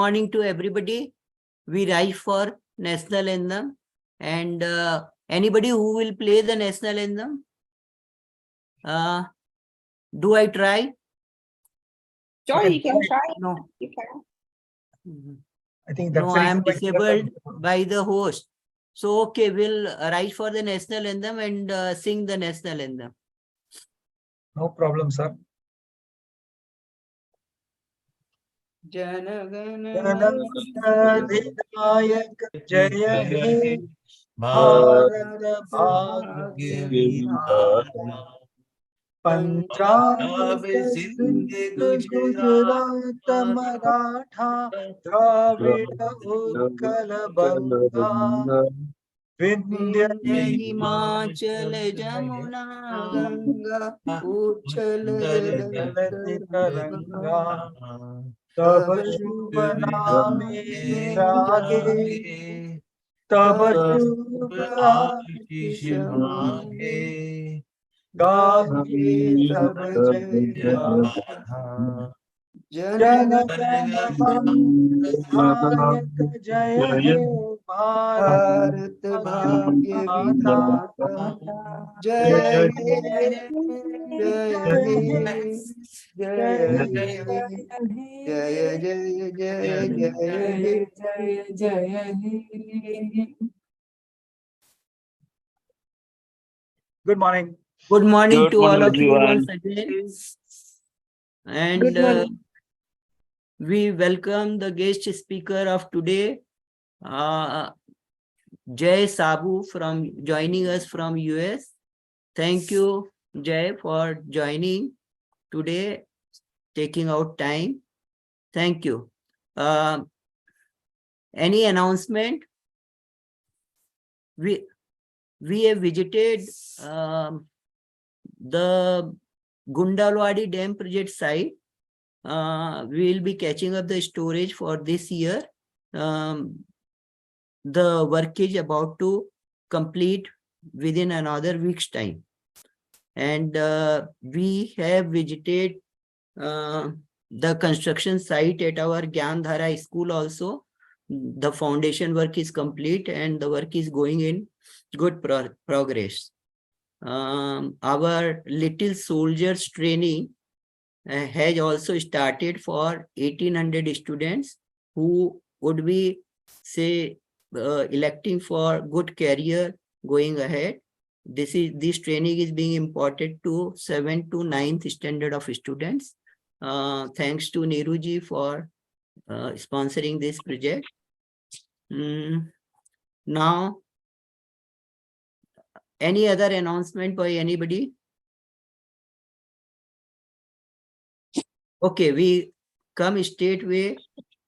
Morning to everybody. We rise for national anthem, and anybody who will play the national anthem? Do I try? Sure, you can try. No. You can. I think that's No, I am disabled by the host. So, okay, we'll rise for the national anthem and sing the national anthem. No problem, sir. Janaganayak Jaya He Bharat Bhagya Vidhata Punjab Sindh Gujarat Maratha Dravida Utkal Banga Vindhya Himachal Jamuna Ganga Uchal Taranga Tab Shubh Naame Jaage Tab Shubh Aatish Maange Gaage Tab Jai Gaatha Jana Gana Manganak Jaya He Bharat Bhagya Vidhata Jaya Jaya Jaya Jaya Jaya. Good morning. Good morning Good to morning, all of you everyone. once again. And Good morning. we welcome the guest speaker of today, Jai Saboo, from joining us from US. Thank you, Jai, for joining today, taking out time. Thank you. Any announcement? We have visited the Gundalwadi Dam project site. We will be catching up the storage for this year. The work is about to complete within another week's time. And we have visited the construction site at our Gyandhara school also. The foundation work is complete and the work is going in good progress. Our Little Soldiers training has also started for 1800 students who would be, say, electing for good career going ahead. This training is being imparted to 7th to 9th standard of students. Thanks to Neeruji for sponsoring this project. Now, any other announcement by anybody? Okay, we come straightway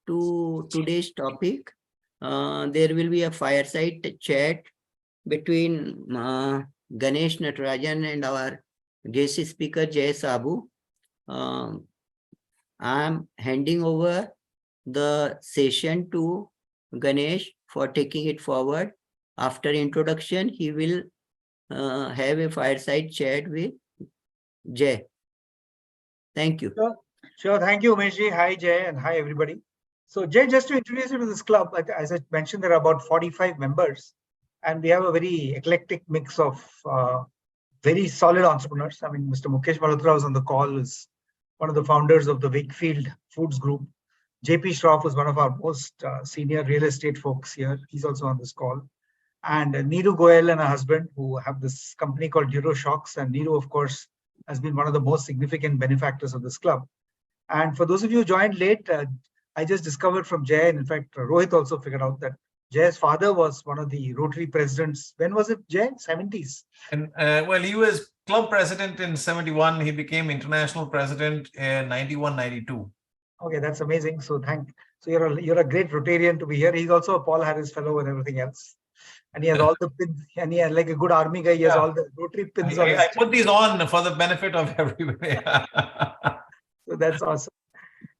to today's topic. There will be a fireside chat between Ganesh Natarajan and our guest speaker Jai Saboo. I am handing over the session to Ganesh for taking it forward. After introduction, he will have a fireside chat with Jai. Thank you. Sure. Thank you, Umesh ji. Hi, Jay, and hi, everybody. So, Jay, just to introduce you to this club, as I mentioned, there are about 45 members, and we have a very eclectic mix of very solid entrepreneurs. I mean, Mr. Mukesh Malhotra was on the call, is one of the founders of the Wakefield Foods Group. JP Shroff is one of our most senior real estate folks here. He's also on this call. And Neeru Goyal and her husband, who have this company called Euroshocks. And Neeru, of course, has been one of the most significant benefactors of this club. And for those of you who joined late, I just discovered from Jay, and in fact, Rohit also figured out that Jay's father was one of the Rotary presidents. When was it, Jay? 70s? And well, he was club president in 71. He became international president in 91, 92. Okay, that's amazing. So you're a great Rotarian to be here. He's also a Paul Harris fellow and everything else. And he has all the pins, and he has, like a good army guy, he has all the Rotary pins on his I put these on for the benefit of everybody. So that's awesome.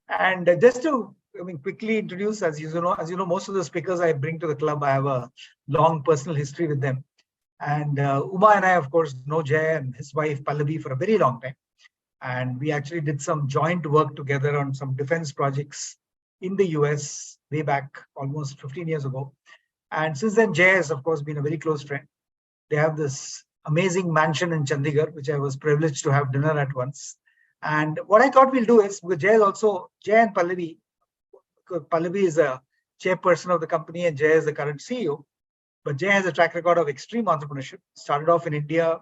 And just to quickly introduce, as you know, most of the speakers I bring to the club, I have a long personal history with them. And Uma and I, of course, know Jay and his wife Pallavi for a very long time. And we actually did some joint work together on some defense projects in the US way back almost 15 years ago. And since then, Jay has, of course, been a very close friend. They have this amazing mansion in Chandigarh, which I was privileged to have dinner at once. And what I thought we'll do is, because Jay and Pallavi, because Pallavi is a chairperson of the company and Jay is the current CEO, but Jay has a track record of extreme entrepreneurship. Started off in India,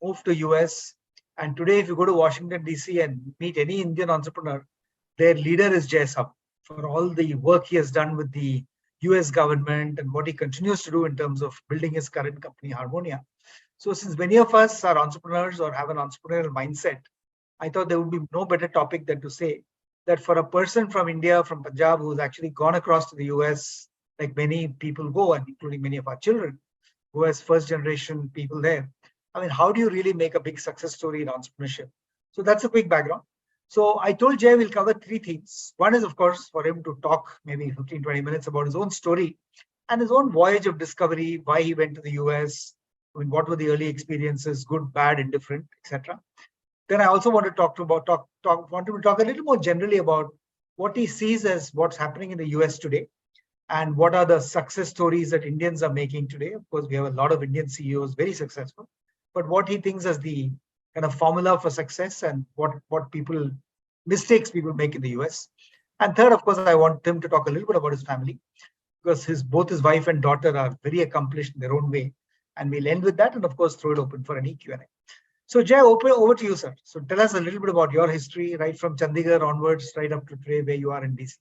moved to US, and today if you go to Washington, DC and meet any Indian entrepreneur, their leader is Jai Saboo for all the work he has done with the US government and what he continues to do in terms of building his current company, Harmonia. So since many of us are entrepreneurs or have an entrepreneurial mindset, I thought there would be no better topic than to say that for a person from India, from Punjab, who's actually gone across to the US, like many people go, and including many of our children, who has first generation people there. I mean, how do you really make a big success story in entrepreneurship? So that's a quick background. So I told Jay we'll cover three themes. One is, of course, for him to talk maybe 15, 20 minutes about his own story and his own voyage of discovery, why he went to the US, I mean, what were the early experiences, good, bad, indifferent, etc. Then I also want to want him to talk a little more generally about what he sees as what's happening in the US today and what are the success stories that Indians are making today. Of course, we have a lot of Indian CEOs, very successful, but what he thinks as the kind of formula for success and what mistakes people make in the US. And third, of course, I want him to talk a little bit about his family, because both his wife and daughter are very accomplished in their own way. And we'll end with that and, of course, throw it open for any Q&A. So Jay, over to you, sir. So tell us a little bit about your history, right from Chandigarh onwards, right up to today where you are in DC.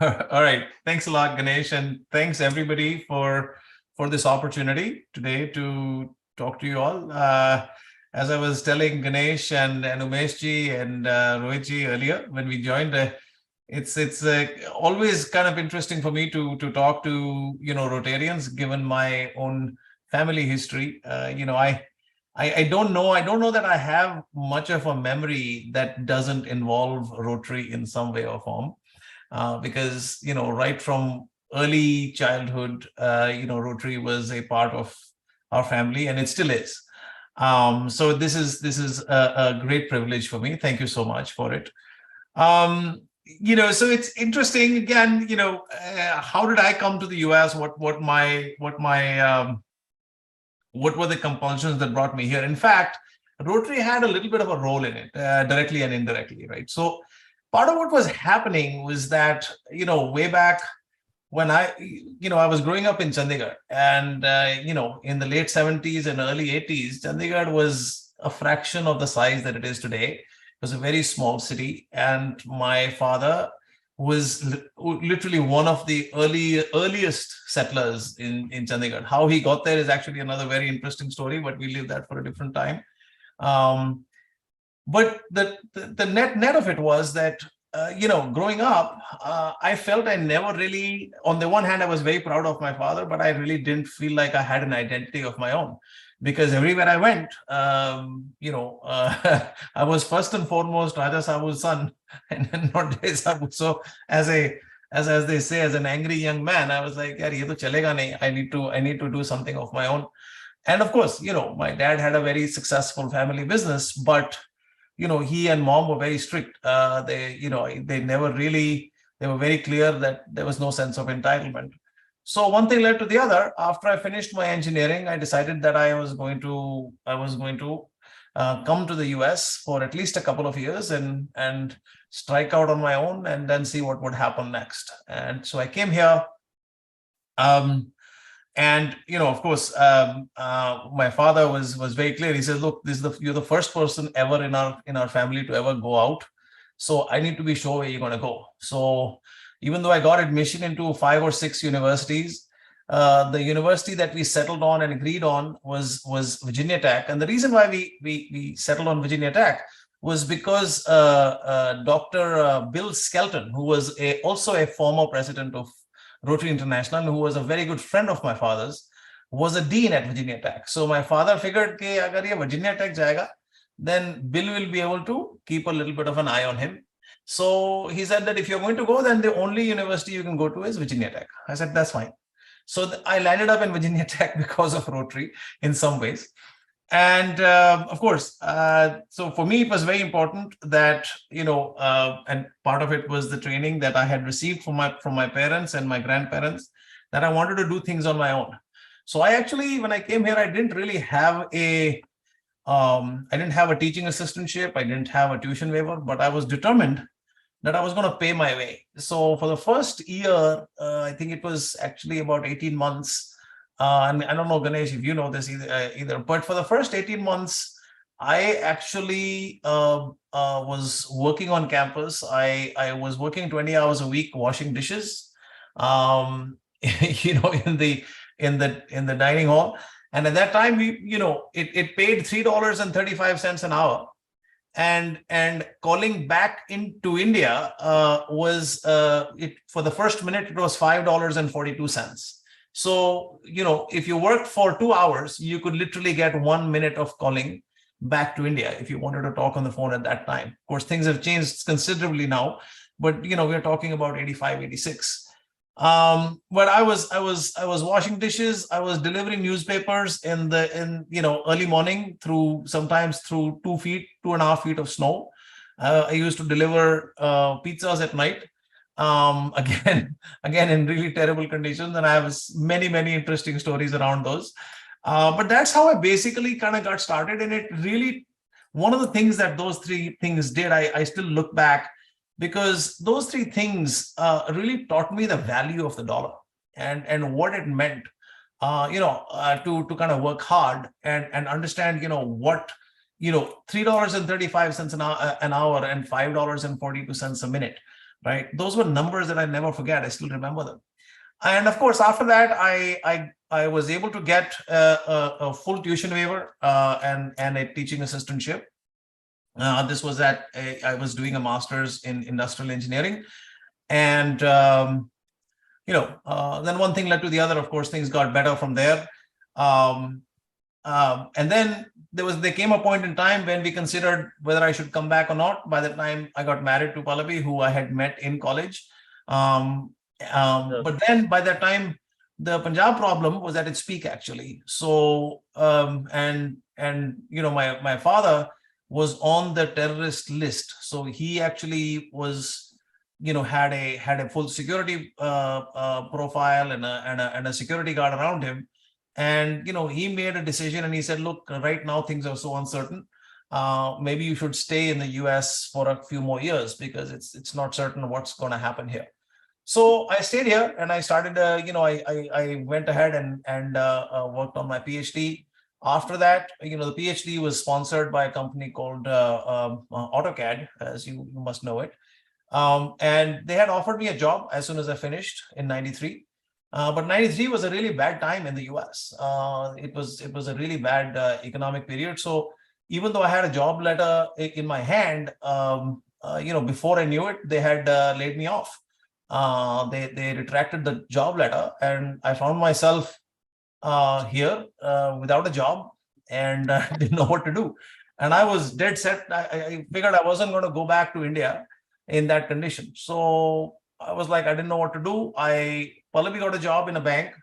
All right. Thanks a lot, Ganesh. And thanks everybody for this opportunity today to talk to you all. As I was telling Ganesh and Umeshji and Rohitji earlier when we joined, it's always kind of interesting for me to talk to Rotarians, given my own family history. I don't know that I have much of a memory that doesn't involve Rotary in some way or form, because right from early childhood, Rotary was a part of our family, and it still is. So this is a great privilege for me. Thank you so much for it. So it's interesting again, how did I come to the US? What were the compulsions that brought me here? In fact, Rotary had a little bit of a role in it, directly and indirectly, right? So part of what was happening was that, way back when I was growing up in Chandigarh, and, in the late 70s and early 80s, Chandigarh was a fraction of the size that it is today. It was a very small city. And my father was literally one of the earliest settlers in Chandigarh. How he got there is actually another very interesting story, but we leave that for a different time. But the net of it was that, growing up, I felt I never really, on the one hand, I was very proud of my father, but I really didn't feel like I had an identity of my own, because everywhere I went, I was first and foremost Raja Saboo's son and not Jai Saboo. So as they say, as an angry young man, I was like, "Yaar, ye to chalega nahi. I need to do something of my own." And of course, my dad had a very successful family business, but he and mom were very strict. They were very clear that there was no sense of entitlement. So one thing led to the other. After I finished my engineering, I decided that I was going to come to the US for at least a couple of years and strike out on my own, and then see what would happen next. And so I came here. And of course, my father was very clear. He says, "Look, you're the first person ever in our family to ever go out. So I need to be sure where you're going to go." So even though I got admission into 5 or 6 universities, the university that we settled on and agreed on was Virginia Tech. And the reason why we settled on Virginia Tech was because Dr. Bill Skelton, who was also a former president of Rotary International, who was a very good friend of my father's, was a dean at Virginia Tech. So my father figured that agar ye Virginia Tech jayega, then Bill will be able to keep a little bit of an eye on him. So he said that if you're going to go, then the only university you can go to is Virginia Tech. I said, that's fine. So I landed up in Virginia Tech because of Rotary in some ways. And of course, so for me, it was very important that, and part of it was the training that I had received from my parents and my grandparents, that I wanted to do things on my own. So I actually, when I came here, I didn't really have I didn't have a teaching assistantship. I didn't have a tuition waiver, but I was determined that I was going to pay my way. So for the first year, I think it was actually about 18 months. And I don't know, Ganesh, if you know this either, but for the first 18 months, I actually was working on campus. I was working 20 hours a week washing dishes, in the dining hall. And at that time, it paid $3.35 an hour. And calling back into India was it for the first minute, it was $5.42. So, if you worked for 2 hours, you could literally get 1 minute of calling back to India if you wanted to talk on the phone at that time. Of course, things have changed considerably now, but we're talking about 85, 86. But I was washing dishes. I was delivering newspapers in early morning sometimes through 2.5 feet of snow. I used to deliver pizzas at night. Again in really terrible conditions, and I have many interesting stories around those. But that's how I basically kind of got started. And it really, one of the things that those three things did, I still look back, because those three things really taught me the value of the dollar and what it meant, to kind of work hard and understand, what, $3.35 an hour and $5.42 a minute, right? Those were numbers that I never forget. I still remember them. And of course, after that, I was able to get a full tuition waiver and a teaching assistantship. This was I was doing a master's in industrial engineering. And, then one thing led to the other. Of course, things got better from there. And then there came a point in time when we considered whether I should come back or not. By the time I got married to Pallavi, who I had met in college. But then by that time, the Punjab problem was at its peak, actually. So, my father was on the terrorist list. So he actually was, had a full security profile and a security guard around him. And, he made a decision and he said, look, right now things are so uncertain. Maybe you should stay in the US for a few more years, because it's not certain what's going to happen here. So I stayed here and I started, I went ahead and worked on my PhD. After that, the PhD was sponsored by a company called AutoCAD, as you must know it. And they had offered me a job as soon as I finished in 93. But 93 was a really bad time in the US. It was a really bad economic period. So even though I had a job letter in my hand, before I knew it, they had laid me off. They retracted the job letter, and I found myself here without a job and didn't know what to do. And I was dead set. I figured I wasn't going to go back to India in that condition. So I was like, I didn't know what to do. Pallavi got a job in a bank.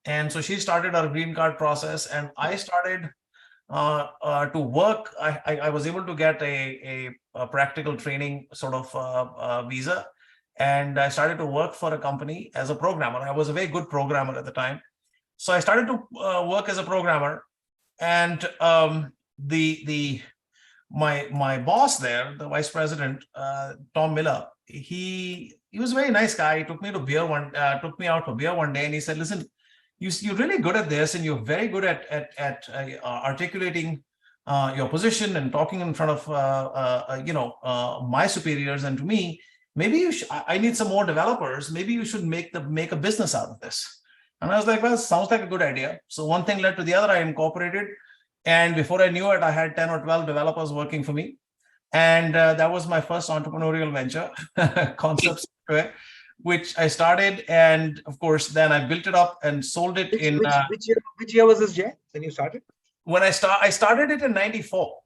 And so she started our green card process, and I started to work. I was able to get a practical training sort of visa. And I started to work for a company as a programmer. I was a very good programmer at the time. So I started to work as a programmer, and my boss there, the vice president, Tom Miller, he was a very nice guy. He took me out for beer one day, and he said, "Listen, you're really good at this, and you're very good at articulating your position and talking in front of my superiors and to me. Maybe I need some more developers. Maybe you should make a business out of this." And I was like, well, sounds like a good idea. So one thing led to the other. I incorporated. And before I knew it, I had 10 or 12 developers working for me. And that was my first entrepreneurial venture, Concept Software, which I started. And of course, then I built it up and sold it Which year was this, Jay, when you started? When I started it in 94.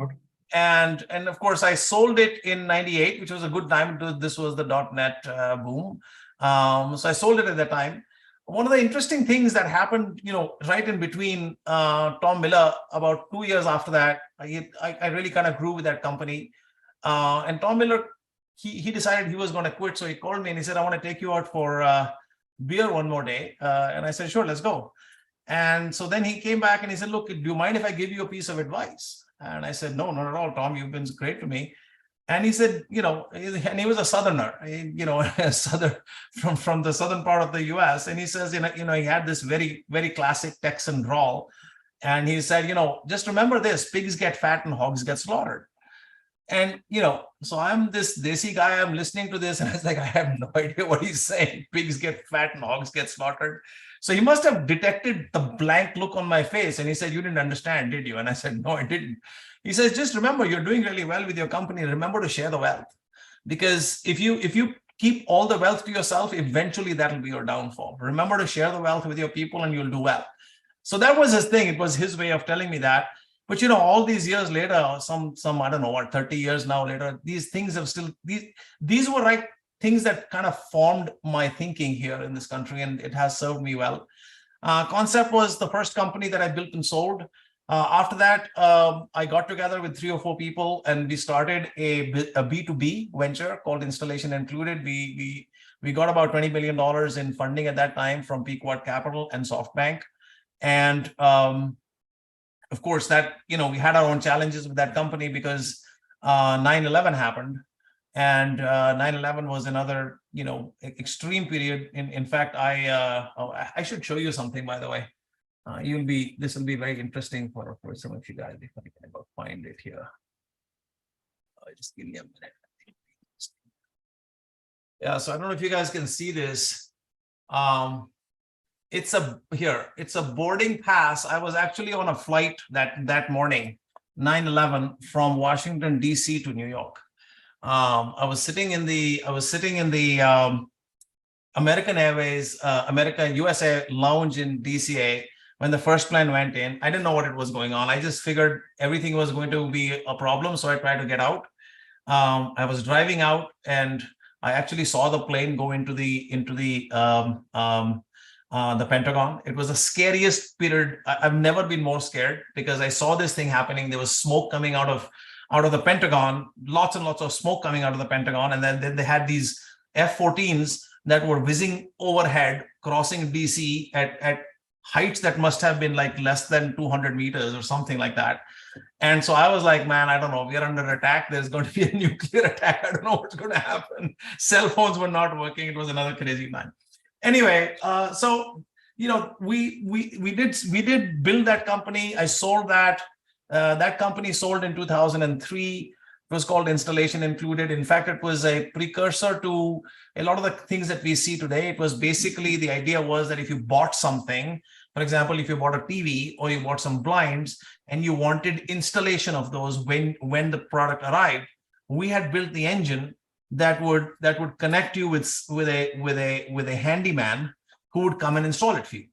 Okay. And of course, I sold it in 98, which was a good time. This was the .NET boom. So I sold it at that time. one of the interesting things that happened, right in between Tom Miller, about 2 years after that, I really kind of grew with that company. And Tom Miller, he decided he was going to quit. So he called me and he said, I want to take you out for beer one more day. And I said, sure, let's go. And so then he came back and he said, look, do you mind if I give you a piece of advice? And I said, no, not at all, Tom, you've been great to me. And he said, and he was a Southerner, a Southern from the southern part of the US. And he says, he had this very, very classic Texan drawl. And he said, just remember this, pigs get fat and hogs get slaughtered. And, so I'm this desi guy, I'm listening to this and I was like, I have no idea what he's saying. Pigs get fat and hogs get slaughtered. So he must have detected the blank look on my face. And he said, you didn't understand, did you? And I said, no, I didn't. He says, just remember, you're doing really well with your company. Remember to share the wealth. Because if you keep all the wealth to yourself, eventually that'll be your downfall. Remember to share the wealth with your people and you'll do well. So that was his thing. It was his way of telling me that. But, all these years later, some I don't know what, 30 years now later, these things have still, these were like things that kind of formed my thinking here in this country, and it has served me well. Concept was the first company that I built and sold. After that, I got together with 3 or 4 people and we started a B2B venture called Installation Included. We got about $20 million in funding at that time from Pequot Capital and SoftBank. And of course, that, we had our own challenges with that company because 9/11 happened. And 9/11 was another, extreme period. In fact, I should show you something, by the way. This will be very interesting for some of you guys if I can find it here. Just give me a minute. Yeah, so I don't know if you guys can see this. It's a boarding pass. I was actually on a flight that morning, 9/11, from Washington DC to New York. I was sitting in the American Airways, USA lounge in DCA. When the first plane went in, I didn't know what it was going on. I just figured everything was going to be a problem. So I tried to get out. I was driving out and I actually saw the plane go into the Pentagon. It was the scariest period. I've never been more scared because I saw this thing happening. There was smoke coming out of the Pentagon, lots and lots of smoke coming out of the Pentagon. And then they had these F-14s that were whizzing overhead, crossing DC at heights that must have been like less than 200 meters or something like that. And so I was like, man, I don't know, we are under attack. There's going to be a nuclear attack. I don't know what's going to happen. Cell phones were not working. It was another crazy time. Anyway, so, we did build that company. I sold that. That company sold in 2003. It was called Installation Included. In fact, it was a precursor to a lot of the things that we see today. It was basically, the idea was that if you bought something, for example, if you bought a TV or you bought some blinds and you wanted installation of those when the product arrived, we had built the engine that would connect you with a handyman who would come and install it for you.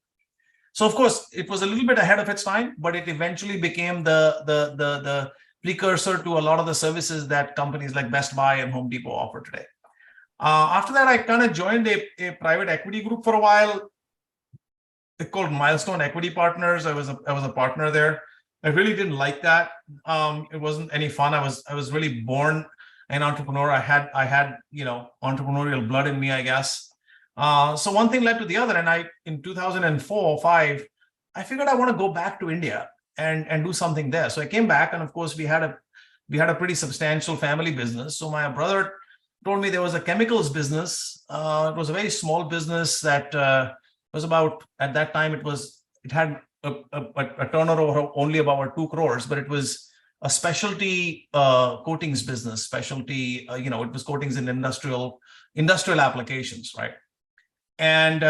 So of course, it was a little bit ahead of its time, but it eventually became the precursor to a lot of the services that companies like Best Buy and Home Depot offer today. After that, I kind of joined a private equity group for a while. It's called Milestone Equity Partners. I was a partner there. I really didn't like that. It wasn't any fun. I was really born an entrepreneur. I had entrepreneurial blood in me, I guess. So one thing led to the other, and in 2004 or 5, I figured I want to go back to India and do something there. So I came back, and of course we had a pretty substantial family business. So my brother told me there was a chemicals business. It was a very small business that was about, at that time it had a turnover of only about 2 crores, but it was a specialty coatings business. Specialty, it was coatings in industrial applications, right? And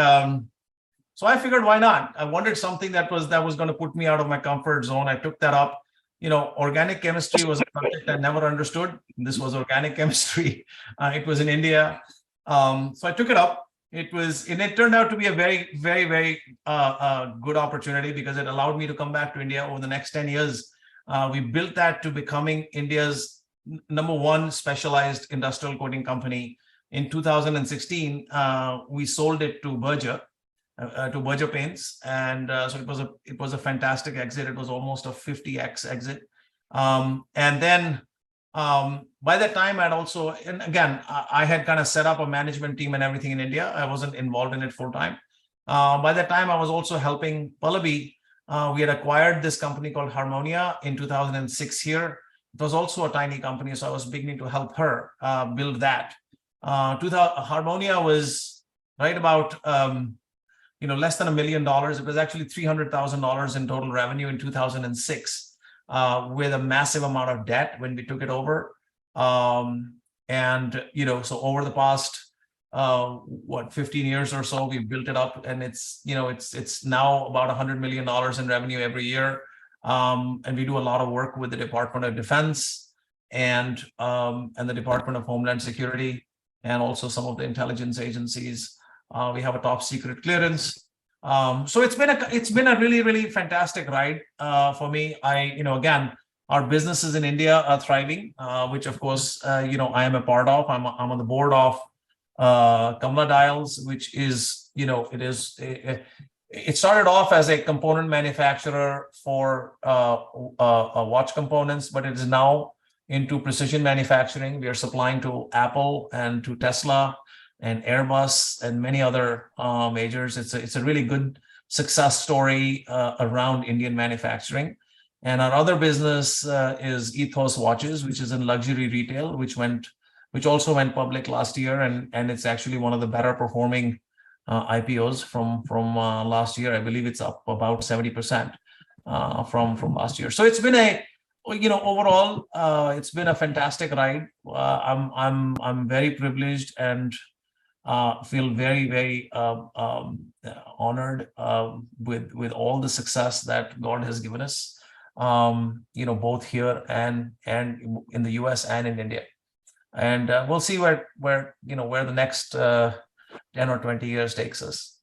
so I figured, why not? I wanted something that was going to put me out of my comfort zone. I took that up. Organic chemistry was a subject I never understood. This was organic chemistry. It was in India. So I took it up. It turned out to be a very, very, very good opportunity because it allowed me to come back to India over the next 10 years. We built that to becoming India's #1 specialized industrial coating company. In 2016, we sold it to Berger. to Berger Paints, and so it was a fantastic exit. It was almost a 50x exit, and then by that time I'd also, and again, I had kind of set up a management team and everything in India. I wasn't involved in it full time. By that time I was also helping Pallavi. We had acquired this company called Harmonia in 2006 here. It was also a tiny company, so I was beginning to help her build that. Harmonia was right about less than $1 million. It was actually $300,000 in total revenue in 2006, with a massive amount of debt when we took it over. So over the past 15 years or so, we've built it up, and it's now about $100 million in revenue every year. And we do a lot of work with the Department of Defense and the Department of Homeland Security, and also some of the intelligence agencies. We have a top secret clearance. So it's been a really, really fantastic ride for me. Again, our businesses in India are thriving, which of course, I am a part of. I'm on the board of Kamla Dials, which is, it started off as a component manufacturer for watch components, but it is now into precision manufacturing. We are supplying to Apple and to Tesla and Airbus and many other majors. It's a really good success story around Indian manufacturing. And our other business is Ethos Watches, which is in luxury retail, which also went public last year, and it's actually one of the better performing IPOs from last year. I believe it's up about 70% from last year. So it's been overall, it's been a fantastic ride. I'm very privileged and feel very, very honored with all the success that God has given us, both here and in the US and in India. And we'll see where the next 10 or 20 years takes us.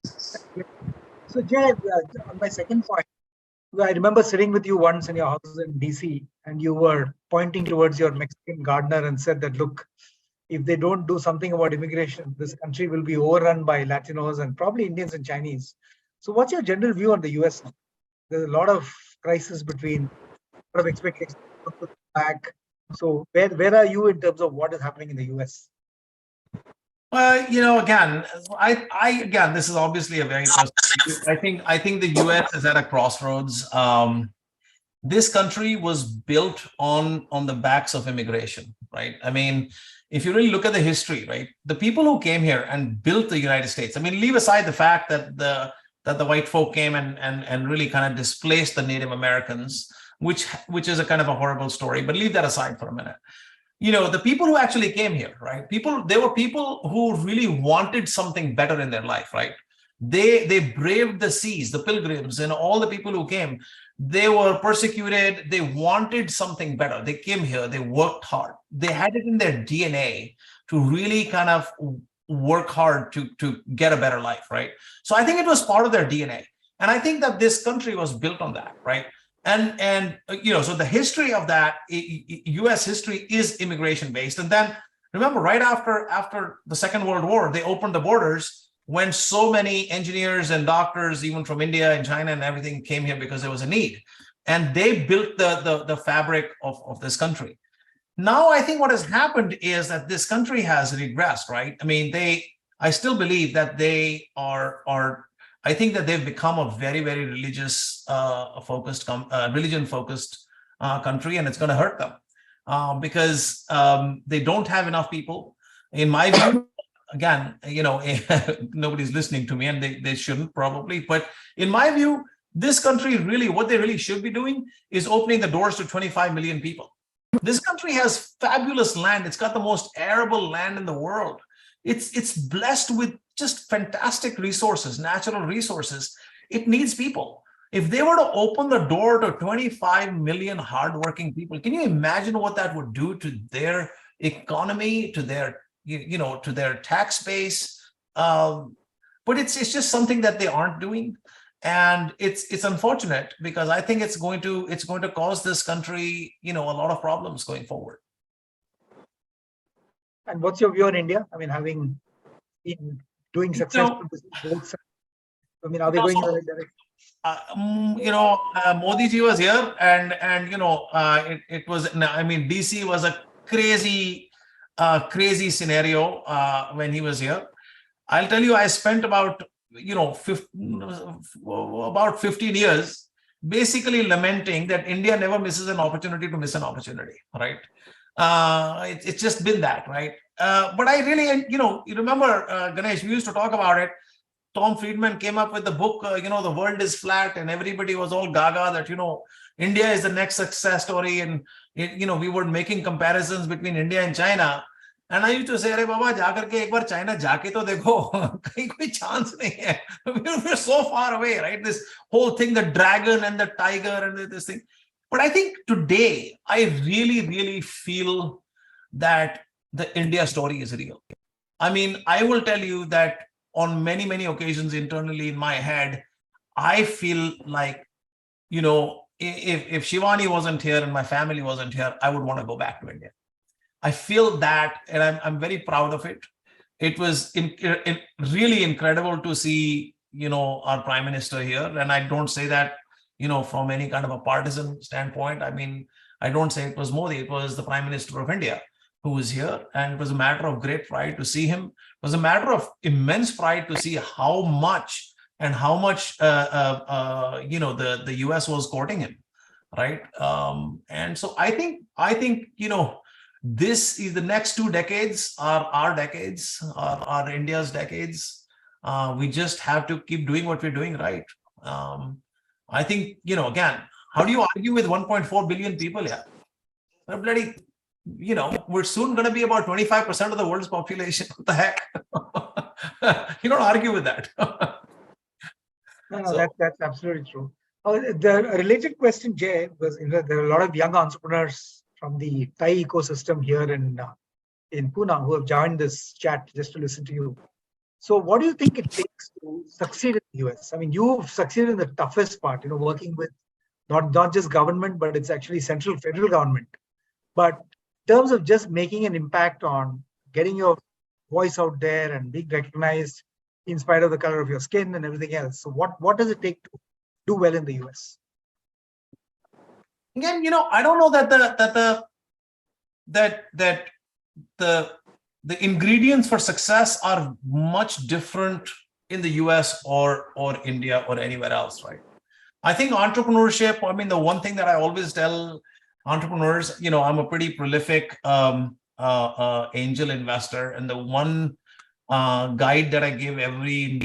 So Jay, on my second point, I remember sitting with you once in your house in DC, and you were pointing towards your Mexican gardener and said that, look, if they don't do something about immigration, this country will be overrun by Latinos and probably Indians and Chinese. So what's your general view on the US? There's a lot of crisis between sort of expectations back. So where are you in terms of what is happening in the US? Again, again, this is obviously a very personal. I think the US is at a crossroads. This country was built on the backs of immigration, right? I mean, if you really look at the history, right, the people who came here and built the United States, I mean, leave aside the fact that the white folk came and really kind of displaced the Native Americans, which is a kind of a horrible story, but leave that aside for a minute. The people who actually came here, right? There were people who really wanted something better in their life, right? They braved the seas, the pilgrims, and all the people who came. They were persecuted. They wanted something better. They came here. They worked hard. They had it in their DNA to really kind of work hard to get a better life, right? So I think it was part of their DNA. And I think that this country was built on that, right? And so the history of that, US history is immigration based. And then remember, right after the Second World War, they opened the borders when so many engineers and doctors, even from India and China and everything, came here because there was a need. And they built the fabric of this country. Now, I think what has happened is that this country has regressed, right? I mean, I still believe that they I think that they've become a very, very religious religion-focused country, and it's going to hurt them because they don't have enough people. In my view, again, nobody's listening to me, and they shouldn't probably. But in my view, this country really, what they really should be doing is opening the doors to 25 million people. This country has fabulous land. It's got the most arable land in the world. It's blessed with just fantastic resources, natural resources. It needs people. If they were to open the door to 25 million hardworking people, can you imagine what that would do to their economy, to their, to their tax base? But it's just something that they aren't doing. And it's unfortunate because I think it's going to cause this country, a lot of problems going forward. And what's your view on India? I mean, having seen doing successful business both sides? I mean, are they going in the right direction? Modi ji was here, and it was. I mean, DC was a crazy scenario when he was here. I'll tell you, I spent about 15 years basically lamenting that India never misses an opportunity to miss an opportunity, right? It's just been that, right? But I really, you remember, Ganesh, we used to talk about it. Tom Friedman came up with the book, The World is Flat, and everybody was all gaga that, India is the next success story. And, we were making comparisons between India and China. And I used to say, "Arey Baba, jaakar ke ek baar China jaake to dekho, kahin koi chance nahi hai." We're so far away, right? This whole thing, the dragon and the tiger and this thing. But I think today, I really, really feel that the India story is real. I mean, I will tell you that on many, many occasions internally in my head, I feel like, if Shivani wasn't here and my family wasn't here, I would want to go back to India. I feel that, and I'm very proud of it. It was really incredible to see, our Prime Minister here. And I don't say that, from any kind of a partisan standpoint. I mean, I don't say it was Modi, it was the Prime Minister of India who was here. And it was a matter of great pride to see him. It was a matter of immense pride to see how much the US was courting him, right? And so I think, this is the next 2 decades are our decades, are India's decades. We just have to keep doing what we're doing, right? I think, again, how do you argue with 1.4 billion people here? Bloody, we're soon going to be about 25% of the world's population. What the heck? You don't argue with that. No, that's absolutely true. The related question, Jay, was there are a lot of young entrepreneurs from the Thai ecosystem here in Pune who have joined this chat just to listen to you. So what do you think it takes to succeed in the US? I mean, you've succeeded in the toughest part, working with not just government, but it's actually federal government. But in terms of just making an impact on getting your voice out there and being recognized in spite of the color of your skin and everything else. So what does it take to do well in the US? Again, I don't know that the ingredients for success are much different in the US or India or anywhere else, right? I think entrepreneurship, I mean, the one thing that I always tell entrepreneurs, I'm a pretty prolific angel investor, and the one guide that I give every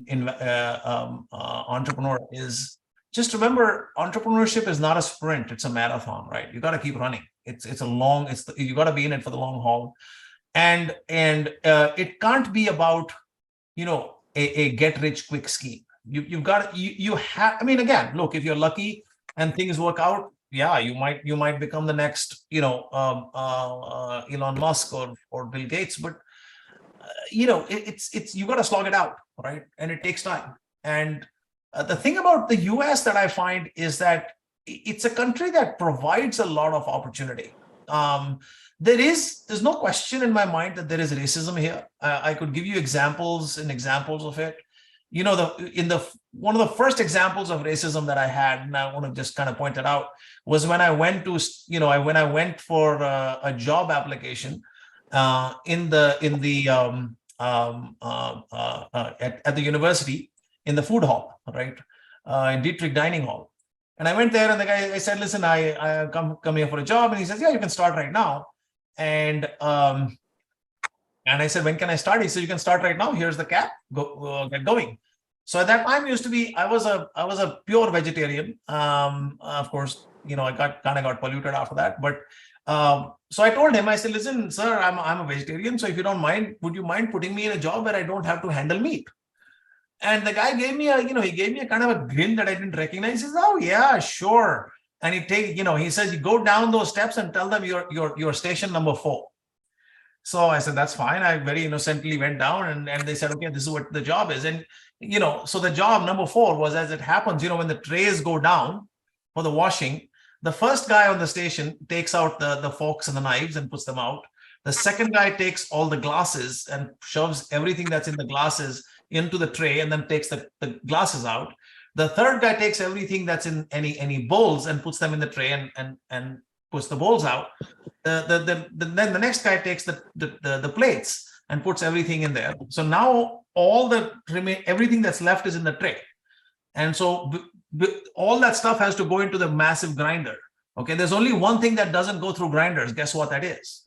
entrepreneur is just remember, entrepreneurship is not a sprint; it's a marathon, right? You got to keep running. You got to be in it for the long haul, and it can't be about a get rich quick scheme. You've got you have. I mean, again, look, if you're lucky and things work out, yeah, you might become the next Elon Musk or Bill Gates, but it's you got to slog it out, right? And it takes time. And the thing about the US that I find is that it's a country that provides a lot of opportunity. There's no question in my mind that there is racism here. I could give you examples of it. One of the first examples of racism that I had, and I want to just kind of point it out, was when I went to, when I went for a job application at the university in the food hall, right, in Dietrich Dining Hall. And I went there, and the guy, I said, "Listen, I come here for a job," and he says, "Yeah, you can start right now." And I said, "When can I start?" He said, "You can start right now. Here's the cap. Go get going." So at that time, I was a pure vegetarian. Of course, I got polluted after that. But so I told him, I said, "Listen, sir, I'm a vegetarian. So if you don't mind, would you mind putting me in a job where I don't have to handle meat?" And the guy gave me a kind of a grin that I didn't recognize. He says, "Oh yeah, sure." And he says, "You go down those steps and tell them you're station number 4. So I said, "That's fine." I very innocently went down, and they said, "Okay, this is what the job is." And, so the job number 4 was, as it happens, when the trays go down for the washing, the first guy on the station takes out the forks and the knives and puts them out. The second guy takes all the glasses and shoves everything that's in the glasses into the tray and then takes the glasses out. The third guy takes everything that's in any bowls and puts them in the tray and puts the bowls out. Then the next guy takes the plates and puts everything in there. So now everything that's left is in the tray. And so all that stuff has to go into the massive grinder. Okay, there's only one thing that doesn't go through grinders. Guess what that is,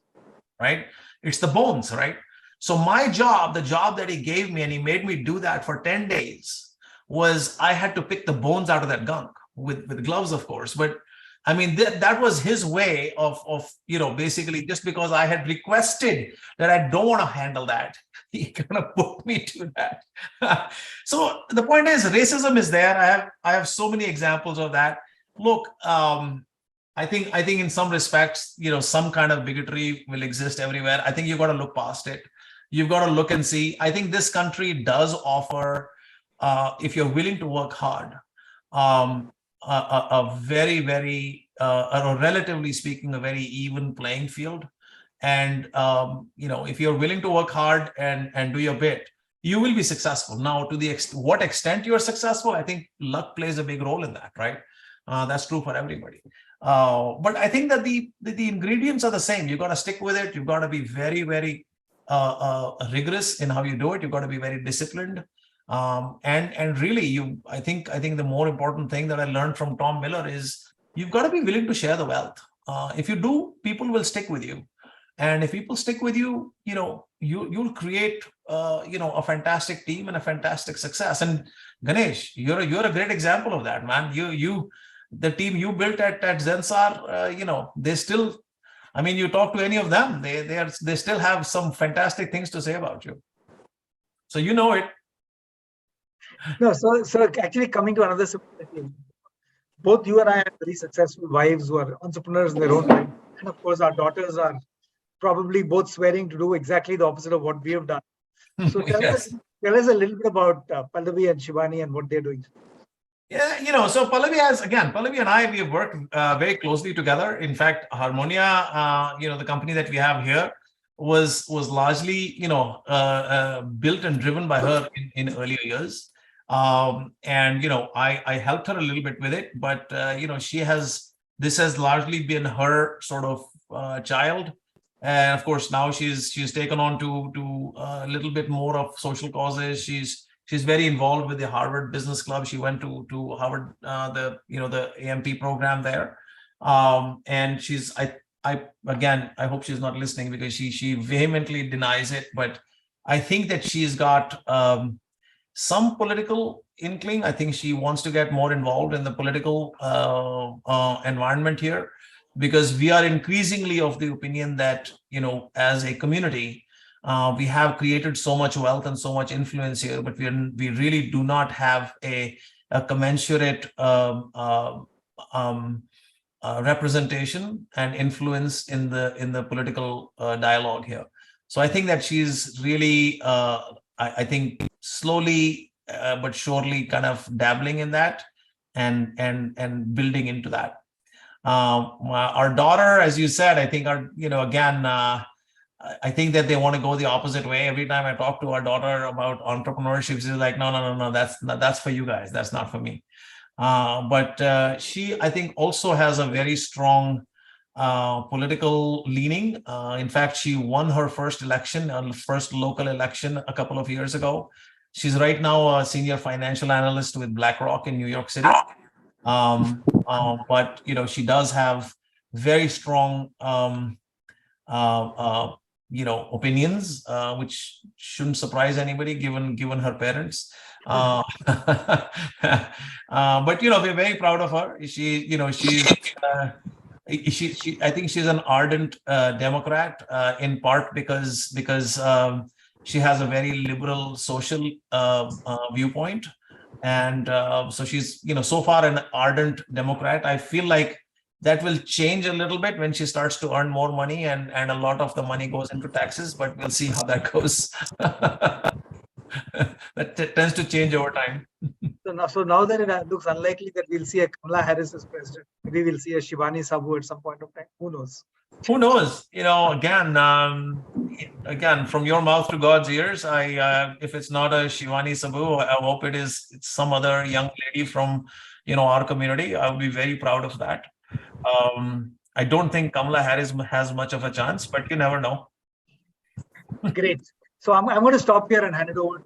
right? It's the bones, right? So my job, the job that he gave me, and he made me do that for 10 days, was I had to pick the bones out of that gunk with gloves, of course. But I mean, that was his way of basically, just because I had requested that I don't want to handle that, he kind of put me to that. So the point is, racism is there. I have so many examples of that. Look, I think in some respects, some kind of bigotry will exist everywhere. I think you've got to look past it. You've got to look and see. I think this country does offer, if you're willing to work hard, a very, very, or relatively speaking, a very even playing field. And, if you're willing to work hard and do your bit, you will be successful. Now, to what extent you're successful, I think luck plays a big role in that, right? That's true for everybody. But I think that the ingredients are the same. You've got to stick with it. You've got to be very, very rigorous in how you do it. You've got to be very disciplined. And really, I think the more important thing that I learned from Tom Miller is you've got to be willing to share the wealth. If you do, people will stick with you. And if people stick with you, you'll create a fantastic team and a fantastic success. And Ganesh, you're a great example of that, man. The team you built at Zensar, they still, I mean, you talk to any of them, they still have some fantastic things to say about you. So it. No, so actually coming to another similarity, both you and I have very successful wives who are entrepreneurs in their own right. And of course, our daughters are probably both swearing to do exactly the opposite of what we have done. So tell us a little bit about Pallavi and Shivani and what they're doing. Yeah, so Pallavi and I, we have worked very closely together. In fact, Harmonia, the company that we have here was largely, built and driven by her in earlier years. And, I helped her a little bit with it, but, this has largely been her sort of child. And of course, now she's taken on to a little bit more of social causes. She's very involved with the Harvard Business Club. She went to Harvard, the AMP program there. And I hope she's not listening, because she vehemently denies it. But I think that she's got some political inkling. I think she wants to get more involved in the political environment here, because we are increasingly of the opinion that, as a community, we have created so much wealth and so much influence here, but we really do not have a commensurate representation and influence in the political dialogue here. So I think that she's really, I think, slowly but surely kind of dabbling in that and building into that. Our daughter, as you said, I think I think that they want to go the opposite way. Every time I talk to our daughter about entrepreneurship, she's like, no, that's for you guys. That's not for me. But she, I think, also has a very strong political leaning. In fact, she won her first local election a couple of years ago. She's right now a senior financial analyst with BlackRock in New York City. But she does have very strong opinions, which shouldn't surprise anybody given her parents. But we're very proud of her. I think she's an ardent Democrat, in part because she has a very liberal social viewpoint. And so she's, so far an ardent Democrat. I feel like that will change a little bit when she starts to earn more money and a lot of the money goes into taxes, but we'll see how that goes. That tends to change over time. So now that it looks unlikely that we'll see a Kamala Harris as president, maybe we'll see a Shivani Saboo at some point of time. Who knows? Who knows? Again, again, from your mouth to God's ears, if it's not a Shivani Saboo, I hope it's some other young lady from, our community. I would be very proud of that. I don't think Kamala Harris has much of a chance, but you never know. Great. So I'm going to stop here and hand it over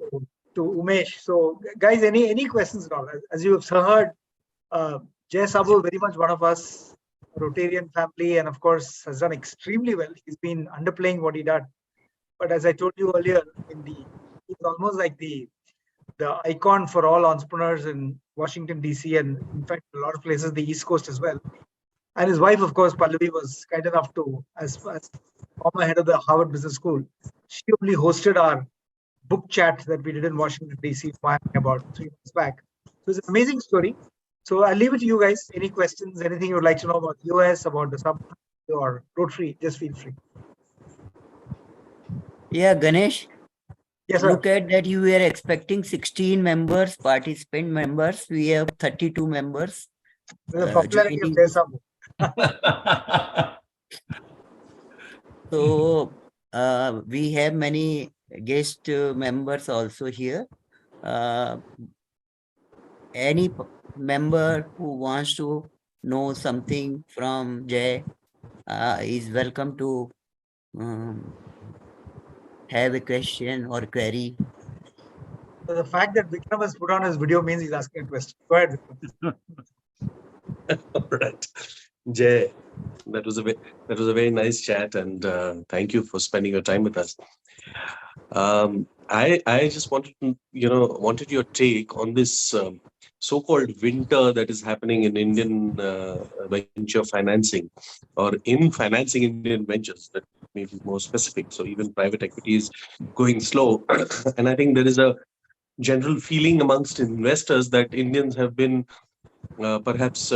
to Umesh. So guys, any questions at all? As you have heard, Jai Saboo, very much one of us, Rotarian family, and of course has done extremely well. He's been underplaying what he did. But as I told you earlier, he's almost like the icon for all entrepreneurs in Washington, D.C. and in fact, a lot of places, the East Coast as well. And his wife, of course, Pallavi, was kind enough to, as former head of the Harvard Business School, she only hosted our book chat that we did in Washington, D.C. about 3 months back. So it's an amazing story. So I'll leave it to you guys. Any questions, anything you would like to know about the US, about the sub or Rotary, just feel free. Yeah, Ganesh, Yes, sir. look at that. You were expecting 16 members, participant members. We have 32 members. The popularity of joining. Jai Saboo. So we have many guest members also here. Any member who wants to know something from Jai is welcome to have a question or query. So the fact that Vikram has put on his video means he's asking a question. Go ahead, Vikram. All right, Jay, that was a very nice chat, and thank you for spending your time with us. I just wanted to, wanted your take on this so-called winter that is happening in Indian venture financing, or in financing Indian ventures, that may be more specific. So even private equity is going slow, and I think there is a general feeling amongst investors that Indians have been perhaps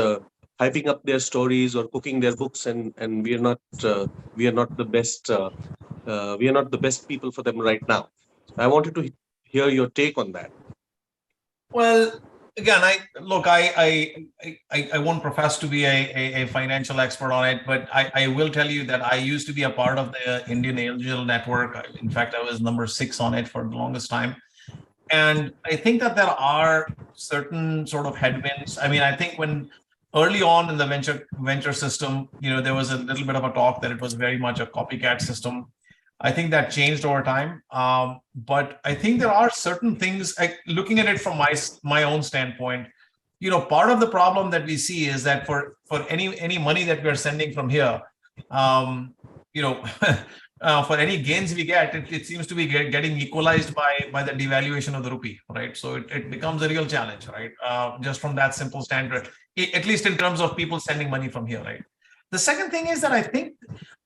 hyping up their stories or cooking their books, and we are not the best people for them right now. I wanted to hear your take on that. Well, again, I won't profess to be a financial expert on it, but I will tell you that I used to be a part of the Indian Angel Network. In fact, I was number 6 on it for the longest time. And I think that there are certain sort of headwinds. I mean, I think when early on in the venture system, there was a little bit of a talk that it was very much a copycat system. I think that changed over time. But I think there are certain things, looking at it from my own standpoint, part of the problem that we see is that for any money that we're sending from here, for any gains we get, it seems to be getting equalized by the devaluation of the rupee, right? So it becomes a real challenge, right? Just from that simple standard, at least in terms of people sending money from here, right? The second thing is that I think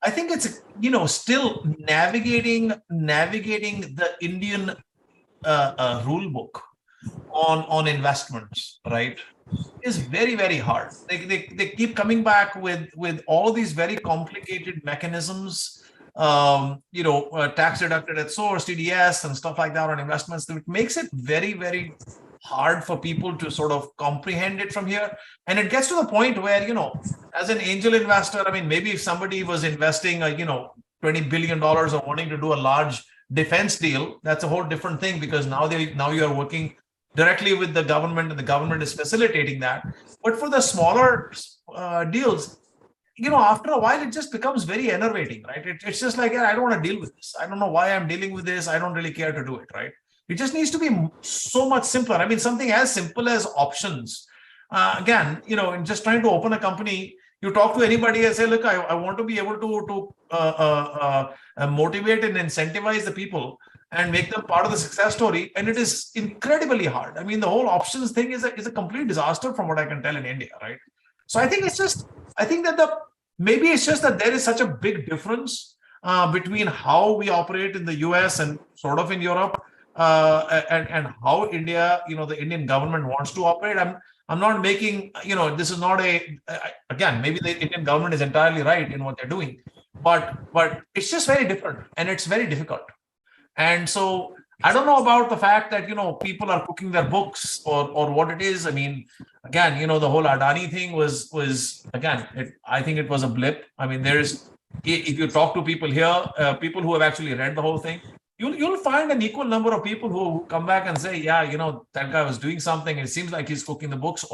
it's still navigating the Indian rule book on investments, right, is very, very hard. They keep coming back with all these very complicated mechanisms, tax deducted at source, TDS, and stuff like that on investments. That makes it very, very hard for people to sort of comprehend it from here. And it gets to the point where, as an angel investor, I mean, maybe if somebody was investing, $20 billion or wanting to do a large defense deal, that's a whole different thing, because now you are working directly with the government, and the government is facilitating that. But for the smaller deals, after a while, it just becomes very enervating, right? It's just like, I don't want to deal with this. I don't know why I'm dealing with this. I don't really care to do it, right? It just needs to be so much simpler. I mean, something as simple as options. Again, in just trying to open a company, you talk to anybody and say, look, I want to be able to motivate and incentivize the people and make them part of the success story. And it is incredibly hard. I mean, the whole options thing is a complete disaster from what I can tell in India, right? So I think maybe it's just that there is such a big difference between how we operate in the US and sort of in Europe, and how India, the Indian government wants to operate. I'm not making, this is not again, maybe the Indian government is entirely right in what they're doing, but it's just very different, and it's very difficult. And so I don't know about the fact that, people are cooking their books or what it is. I mean, again, the whole Adani thing was again, I think it was a blip. I mean, there's if you talk to people here, people who have actually read the whole thing, you'll find an equal number of people who come back and say, yeah, that guy was doing something. It seems like he's cooking the books.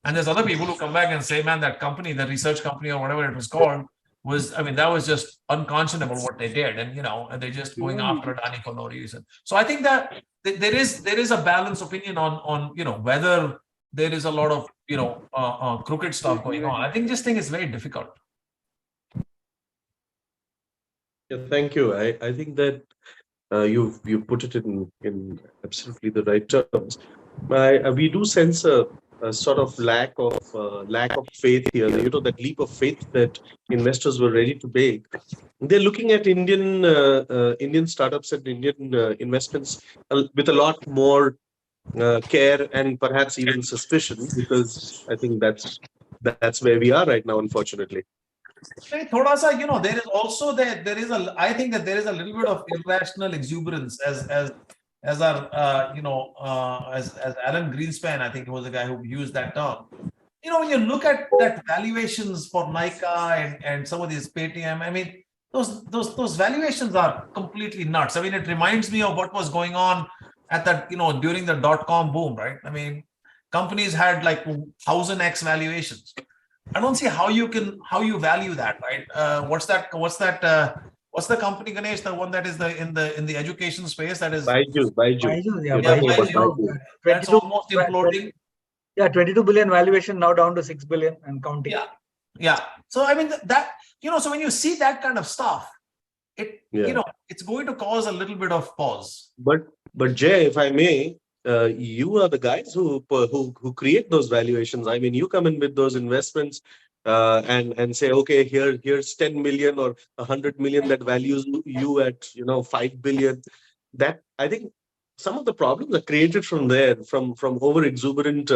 And there's other people who come back and say, man, that company, the research company or whatever it was called, that was just unconscionable what they did. And, and they're just going after Adani for no reason. So I think that there is a balanced opinion on whether there is a lot of, crooked stuff going on. I think this thing is very difficult. Yeah, thank you. I think that you've put it in absolutely the right terms. We do sense a sort of lack of faith here. That leap of faith that investors were ready to make. They're looking at Indian startups and Indian investments with a lot more care and perhaps even suspicion, because I think that's where we are right now, unfortunately. Thoda sa, there is also I think that there is a little bit of irrational exuberance as our as Alan Greenspan, I think, was the guy who used that term. When you look at that valuations for Nykaa and some of these Paytm, I mean, those valuations are completely nuts. I mean, it reminds me of what was going on at that, during the .com boom, right? I mean, companies had like 1000x valuations. I don't see how you value that, right? What's the company, Ganesh? The one that is in the education space, that is Byju. Yeah, Byju. That's almost imploding. Yeah, 22 billion valuation, now down to 6 billion and counting. Yeah. So I mean that, so when you see that kind of stuff, it's going to cause a little bit of pause. But Jay, if I may, you are the guys who create those valuations. I mean, you come in with those investments and say, okay, here's 10 million or 100 million that values you at 5 billion. That, I think, some of the problems are created from there, from over exuberant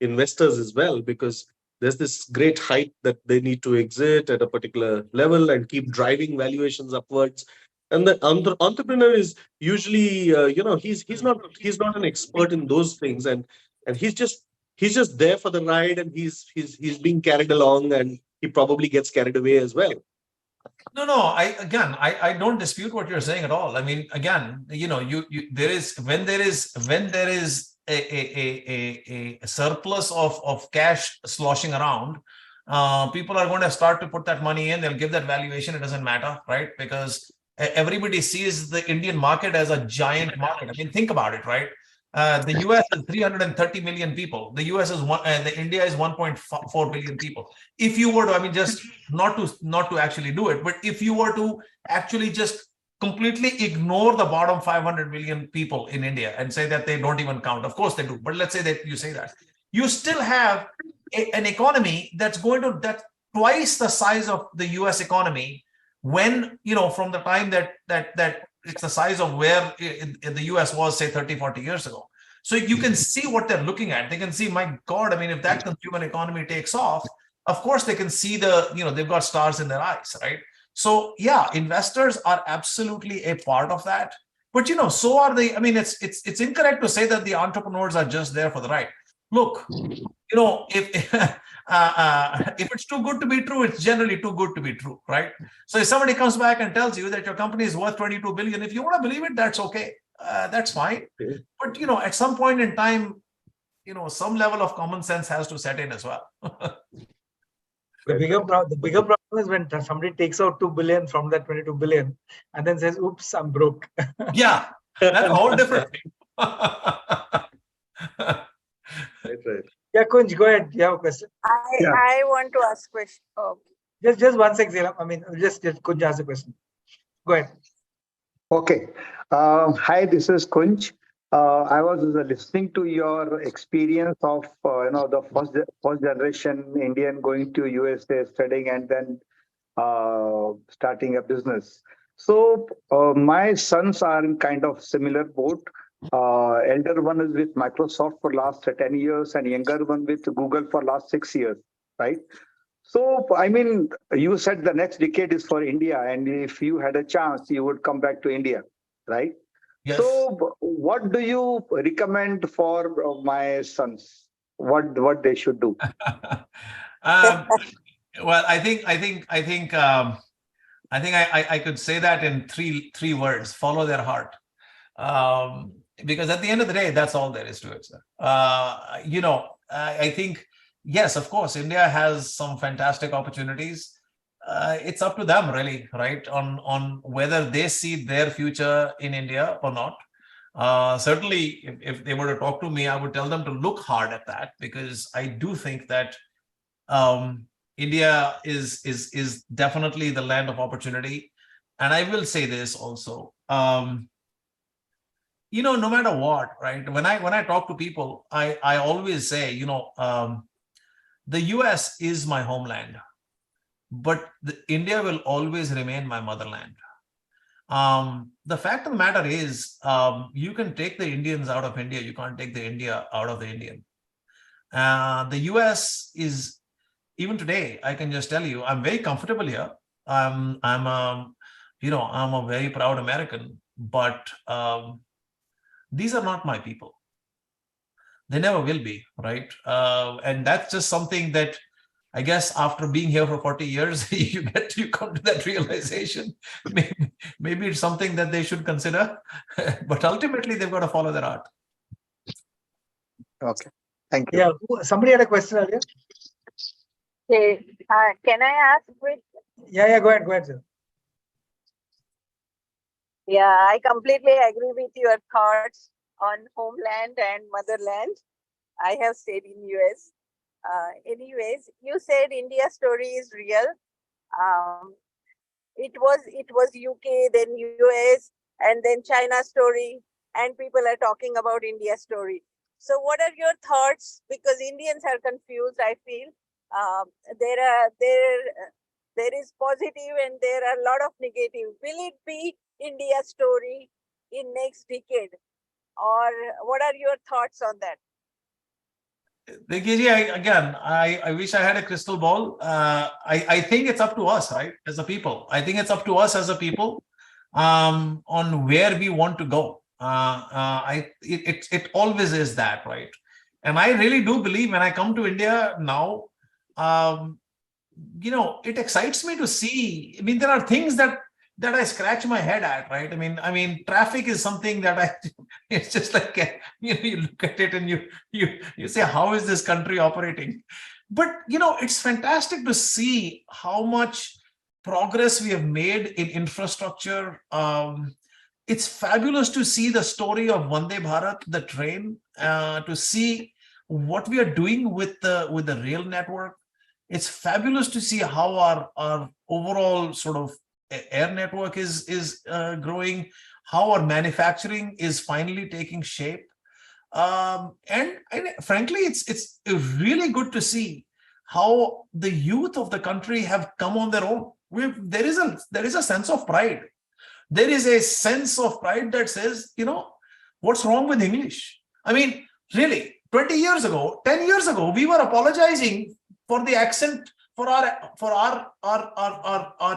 investors as well, because there's this great hype that they need to exit at a particular level and keep driving valuations upwards. And the entrepreneur is usually, he's not an expert in those things, and he's just there for the ride, and he's being carried along, and he probably gets carried away as well. No, I don't dispute what you're saying at all. I mean, again, when there is a surplus of cash sloshing around, people are going to start to put that money in. They'll give that valuation. It doesn't matter, right? Because everybody sees the Indian market as a giant market. I mean, think about it, right? The US is 330 million people. The India is 1.4 billion people. If you were to, I mean, just not to actually do it, but if you were to actually just completely ignore the bottom 500 million people in India and say that they don't even count, of course they do, but let's say that you say that, you still have an economy that's twice the size of the US economy, when, from the time that it's the size of where the US was, say, 30-40 years ago. So you can see what they're looking at. They can see, my God, I mean, if that consumer economy takes off, of course they can see they've got stars in their eyes, right? So yeah, investors are absolutely a part of that. But so are they. I mean, it's incorrect to say that the entrepreneurs are just there for the ride. Look, if it's too good to be true, it's generally too good to be true, right? So if somebody comes back and tells you that your company is worth 22 billion, if you want to believe it, that's okay. That's fine. But at some point in time, some level of common sense has to set in as well. The bigger problem is when somebody takes out 2 billion from that 22 billion and then says, oops, I'm broke. Yeah, that's a whole different thing. Right. Yeah, Kunj, go ahead. You have a question? I want to ask question. Oh. Just one sec, Zila. I mean, just Kunj has a question. Go ahead. Okay. Hi, this is Kunj. I was listening to your experience of the first generation Indian going to USA studying and then starting a business. So my sons are in kind of similar boat. Elder one is with Microsoft for last 10 years and younger one with Google for last 6 years, right? So, I mean, you said the next decade is for India, and if you had a chance, you would come back to India, right? Yes. So, what do you recommend for my sons? What they should do? Well, I think I think I could say that in three words: follow their heart. Because at the end of the day, that's all there is to it, sir. I think, yes, of course, India has some fantastic opportunities. It's up to them, really, right, on whether they see their future in India or not. Certainly, if they were to talk to me, I would tell them to look hard at that, because I do think that India is definitely the land of opportunity. And I will say this also. No matter what, right? When I talk to people, I always say, the US is my homeland, but India will always remain my motherland. The fact of the matter is, you can take the Indians out of India, you can't take the India out of the Indian. The US is, even today, I can just tell you, I'm very comfortable here. I'm a very proud American, but these are not my people. They never will be, right? And that's just something that I guess after being here for 40 years, you come to that realization. Maybe it's something that they should consider, but ultimately they've got to follow their art. Okay, thank you. Yeah, somebody had a question earlier. Okay. Can I ask which? Yeah, go ahead, sir. Yeah, I completely agree with your thoughts on homeland and motherland. I have stayed in US. Anyways, you said India's story is real. It was UK, then US, and then China story, and people are talking about India story. So what are your thoughts? Because Indians are confused, I feel. There is positive and there are a lot of negative. Will it be India's story in next decade? Or what are your thoughts on that? I wish I had a crystal ball. I think it's up to us, right, as a people. I think it's up to us as a people on where we want to go. It always is that, right? And I really do believe when I come to India now, it excites me to see. I mean, there are things that I scratch my head at, right? I mean, traffic is something that it's just like, you look at it and you say, how is this country operating? But, it's fantastic to see how much progress we have made in infrastructure. It's fabulous to see the story of Vande Bharat, the train, to see what we are doing with the rail network. It's fabulous to see how our overall sort of air network is growing, how our manufacturing is finally taking shape. And frankly, it's really good to see how the youth of the country have come on their own. There is a sense of pride. There is a sense of pride that says, what's wrong with English? I mean, really, 20 years ago, 10 years ago, we were apologizing for the accent, for our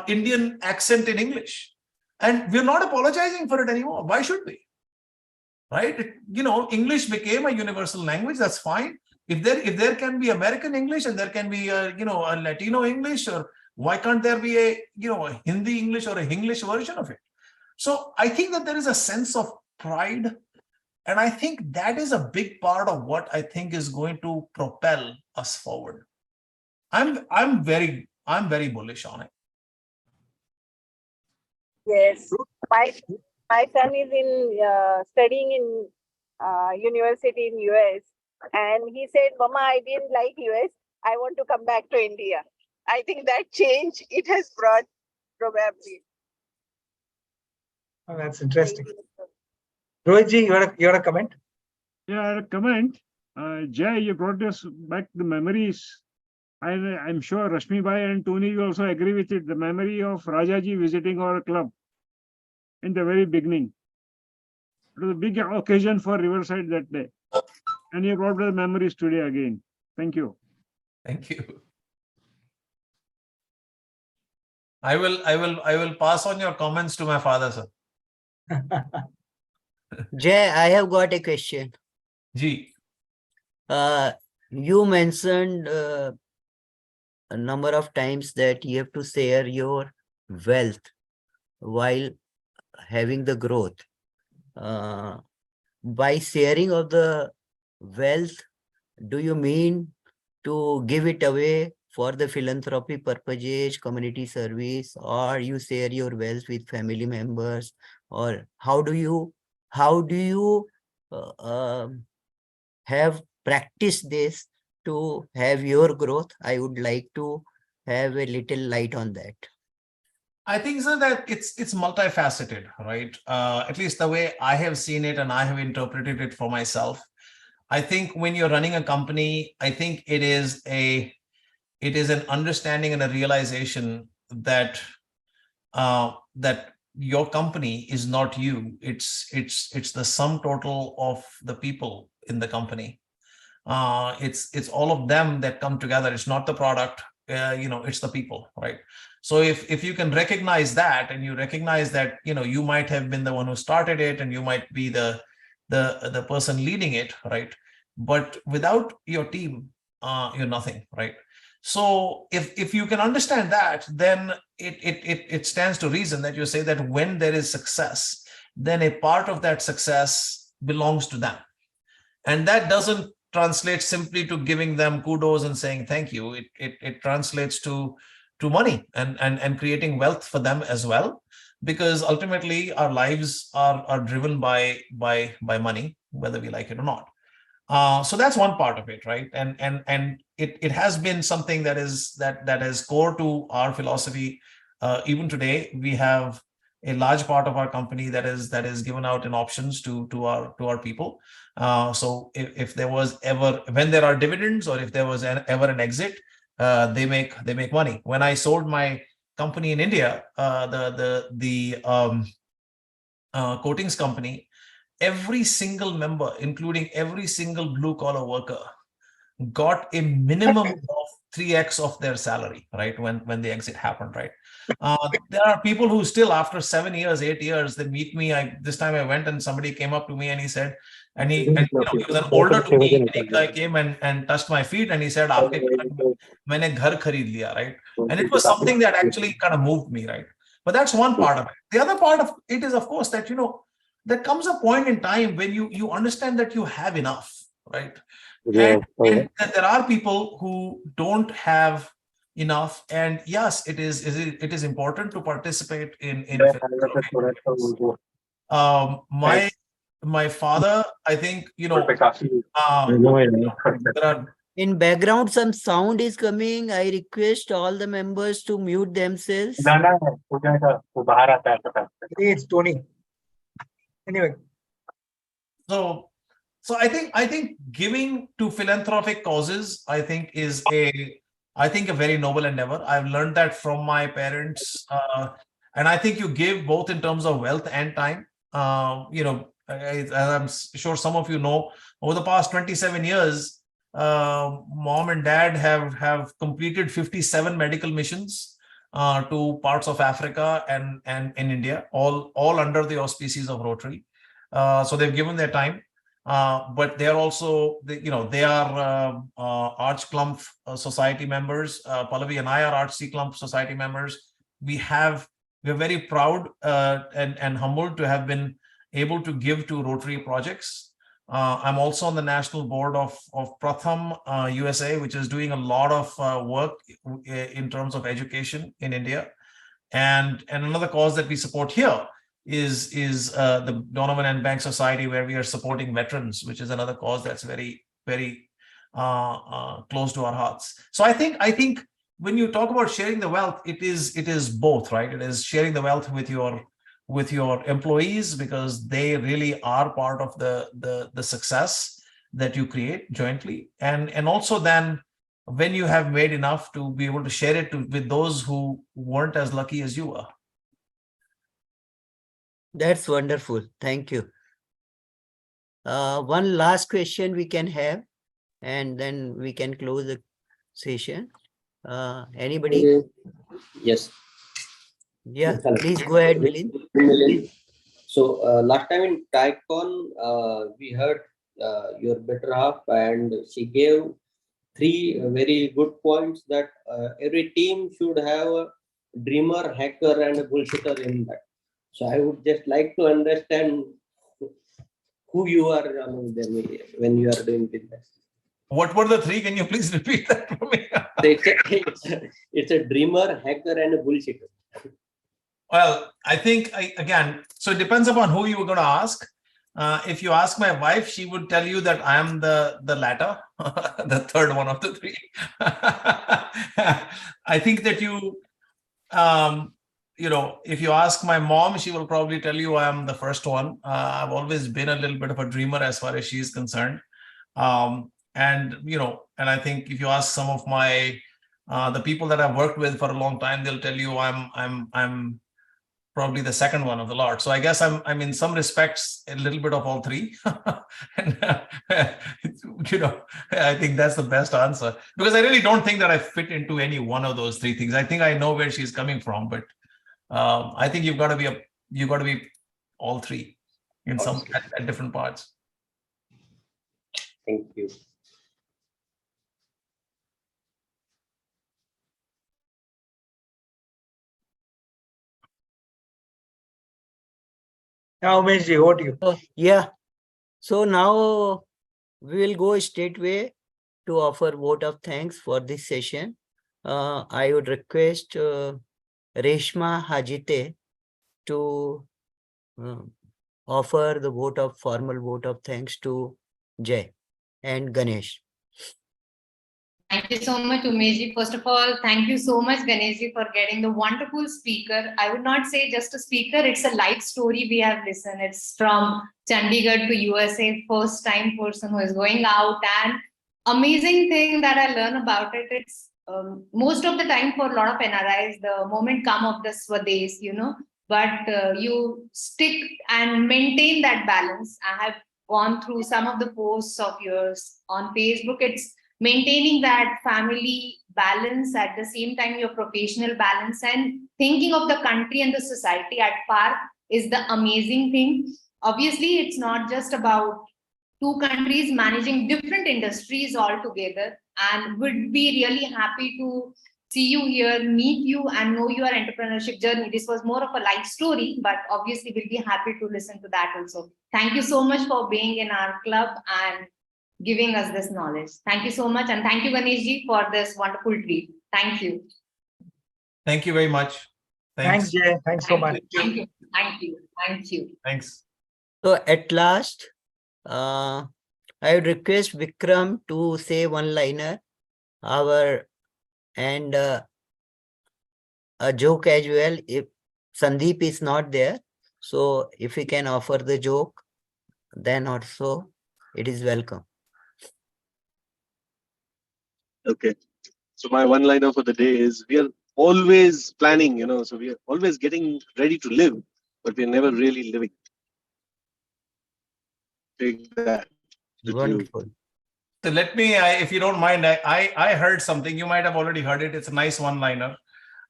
Indian accent in English. And we're not apologizing for it anymore. Why should we? Right? English became a universal language. That's fine. If there can be American English and there can be a Latino English, or why can't there be a Hindi English or a English version of it? So I think that there is a sense of pride, and I think that is a big part of what I think is going to propel us forward. I'm very bullish on it. Yes, my son is studying in university in US, and he said, "Mama, I didn't like US. I want to come back to India." I think that change it has brought probably. Oh, that's interesting. Rohitji, you had a comment? Yeah, I had a comment. Jai, you brought us back the memories. I'm sure Rashmi Bhai and Tony will also agree with it. The memory of Rajaji visiting our club in the very beginning. It was a big occasion for Riverside that day. And you brought the memories today again. Thank you. Thank you. I will pass on your comments to my father, sir. Jay, I have got a question. Ji. You mentioned a number of times that you have to share your wealth while having the growth. By sharing of the wealth, do you mean to give it away for the philanthropy purposes, community service, or you share your wealth with family members, or how do you uh, um, have practiced this to have your growth? I would like to have a little light on that. I think so that it's multifaceted, right? At least the way I have seen it and I have interpreted it for myself. I think when you're running a company, I think it is an understanding and a realization that that your company is not you. It's the sum total of the people in the company. It's all of them that come together. It's not the product, it's the people, right? So if you can recognize that, and you recognize that, you might have been the one who started it, and you might be the person leading it, right? But without your team, you're nothing, right? So if you can understand that, then it stands to reason that you say that when there is success, then a part of that success belongs to them. And that doesn't translate simply to giving them kudos and saying thank you. It translates to money and creating wealth for them as well, because ultimately our lives are driven by money, whether we like it or not. So that's one part of it, right? And it has been something that is core to our philosophy. Even today, we have a large part of our company that is given out in options to our people. So if there was ever, when there are dividends, or if there was ever an exit, they make money. When I sold my company in India, the coatings company, every single member, including every single blue collar worker, got a minimum of 3x of their salary, right? When the exit happened, right? There are people who still, after 7 years, 8 years, they meet me. This time I went and somebody came up to me and he said, he was an older to me, and he guy came and touched my feet and he said, "Aapke karan maine ghar khareed liya," right? And it was something that actually kind of moved me, right? But that's one part of it. The other part of it is, of course, that there comes a point in time when you understand that you have enough, right? And there are people who don't have enough, and yes, it is important to participate in my father, I think, there are. In background, some sound is coming. I request all the members to mute themselves. It's Tony. Anyway. So I think giving to philanthropic causes, I think, is a very noble endeavor. I've learned that from my parents, and I think you give both in terms of wealth and time. As I'm sure some of you know, over the past 27 years, mom and dad have completed 57 medical missions to parts of Africa and in India, all under the auspices of Rotary. So they've given their time. But they're also, they are Arch Clump Society members. Pallavi and I are Arch C Clump Society members. We're very proud and humbled to have been able to give to Rotary projects. I'm also on the national board of Pratham USA, which is doing a lot of work in terms of education in India. And another cause that we support here is the Donovan and Bank Society, where we are supporting veterans, which is another cause that's very, very close to our hearts. So I think when you talk about sharing the wealth, it is both, right? It is sharing the wealth with your employees, because they really are part of the success that you create jointly, and also then when you have made enough to be able to share it with those who weren't as lucky as you were. That's wonderful. Thank you. One last question we can have, and then we can close the session. Anybody? Yes. Yeah, please go ahead, Milind. So last time in TideCon, we heard your better half, and she gave 3 very good points that every team should have dreamer, hacker, and a bullshitter in that. So I would just like to understand who you are among them when you are doing business. What were the three? Can you please repeat that for me? It's a dreamer, hacker, and a bullshitter. Well, I think, again, so it depends upon who you were going to ask. If you ask my wife, she would tell you that I am the latter, the third one of the three. I think that if you ask my mom, she will probably tell you I am the first one. I've always been a little bit of a dreamer as far as she is concerned. And I think if you ask some of the people that I've worked with for a long time, they'll tell you I'm probably the second one of the lot. So I guess I'm in some respects a little bit of all three. And, I think that's the best answer, because I really don't think that I fit into any one of those three things. I think I know where she's coming from, but I think you've got to be all three in some at different parts. Thank you. Now, Umeshji, over to you. Yeah. So now we will go straightway to offer vote of thanks for this session. I would request Reshma Hajite to offer the formal vote of thanks to Jai and Ganesh. Thank you so much, Umeshji. First of all, thank you so much, Ganeshji, for getting the wonderful speaker. I would not say just a speaker, it's a life story we have listened. It's from Chandigarh to USA, first time person who is going out, and amazing thing that I learn about it. It's most of the time for a lot of NRIs, the moment come of the Swades, but you stick and maintain that balance. I have gone through some of the posts of yours on Facebook. It's maintaining that family balance, at the same time your professional balance, and thinking of the country and the society at par is the amazing thing. Obviously, it's not just about two countries managing different industries altogether, and would be really happy to see you here, meet you, and know your entrepreneurship journey. This was more of a life story, but obviously we'll be happy to listen to that also. Thank you so much for being in our club and giving us this knowledge. Thank you so much. And thank you, Ganeshji, for this wonderful treat. Thank you. Thank you very much. Thanks, Jay. Thanks so much. Thank you. Thank you. Thank you. Thanks. So at last, I would request Vikram to say one-liner, and a joke as well, if Sandeep is not there. So if he can offer the joke, then also it is welcome. Okay. So my one-liner for the day is: we are always planning, so we are always getting ready to live, but we're never really living. Take that. Wonderful. So let me, if you don't mind, I heard something. You might have already heard it. It's a nice one-liner.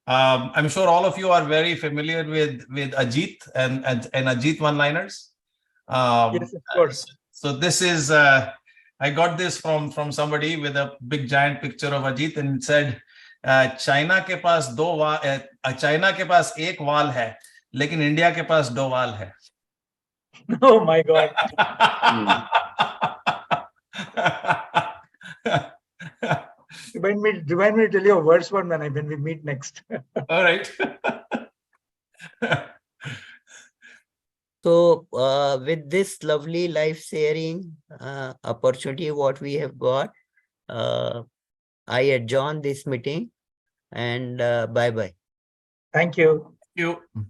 I'm sure all of you are very familiar with Ajit and Ajit one-liners. Yes, of course. So this is, I got this from somebody with a big giant picture of Ajit, and it said, China के पास एक वाल है, लेकिन India के पास 2 वाल है. Oh my God. Remind me to tell you a worse one when we meet next. All right. So with this lovely life sharing opportunity, what we have got, I adjourn this meeting, and bye-bye. Thank you. Thank you.